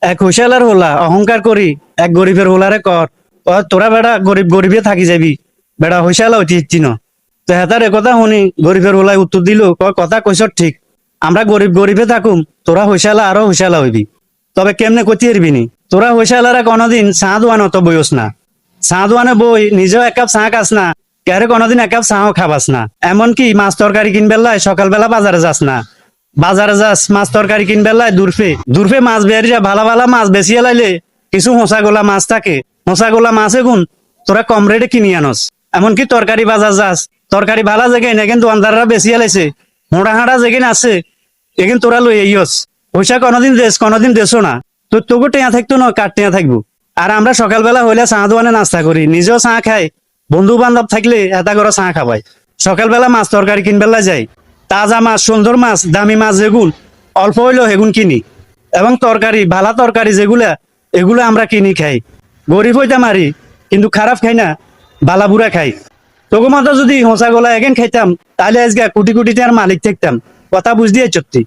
এক হুশিয়ালার হোলা অহংকার করি এক গরিবের হোলারে কর তোরা বেড়া গরিব গরিবে থাকি যাবি বেড়া হুশিয়ালা হইতে ইচ্ছি ন তো হেতার একথা শুনি গরিবের হোলায় উত্তর দিল কথা কইস ঠিক আমরা গরিব গরিবে থাকুম তোরা হুশিয়ালা আরো হুশিয়ালা হইবি তবে কেমনে কতি এরবি নি তোরা হুশিয়ালারা কোনোদিন চা দোয়ান অত বইস না চা দোয়ানে বই নিজেও এক কাপ চা খাস না কারে কোনোদিন এক কাপ চাও খাবাস না এমনকি মাছ তরকারি কিনবেলায় সকালবেলা বাজারে যাস না বাজারে যাস মাছ তরকারি কিনবেলায় দূরফে দূরফে মাছ বেরিয়া ভালা ভালা মাছ বেচিয়ে লাইলে কিছু হোঁচা গোলা মাছ থাকে হোঁচা গোলা মাছ এগুন তোরা কম রেটে কিনি আনস এমনকি তরকারি বাজার যাস তরকারি ভালা জেগে না কিন্তু দোকানদাররা বেচিয়ে লাইছে মোড়া হাঁড়া যেগিন আছে এগিন তোরা লই আইস পয়সা কোনোদিন দেশো না তোকে টেয়া থাকতো না কার টেয়া থাকবো আর আমরা সকালবেলা হইলে চা দোয়ানে নাস্তা করি নিজেও চা খাই বন্ধু বান্ধব থাকলে এটা করে চা খাবাই সকালবেলা মাছ তরকারি কিনবেলা যাই তাজা মাছ সুন্দর মাছ দামি মাছ যেগুন অল্প হইলেও সেগুন কিনি এবং তরকারি ভালা তরকারি যেগুলা এগুলো আমরা কিনি খাই গরিব হইতে মারি কিন্তু খারাপ খাই না বালা বুড়া খাই তোকে মতো যদি হোঁচা গোলা এগেন খাইতাম তাহলে আজকে কোটি কোটি টাকার মালিক থাকতাম কথা বুঝ দিয়ে চত্তি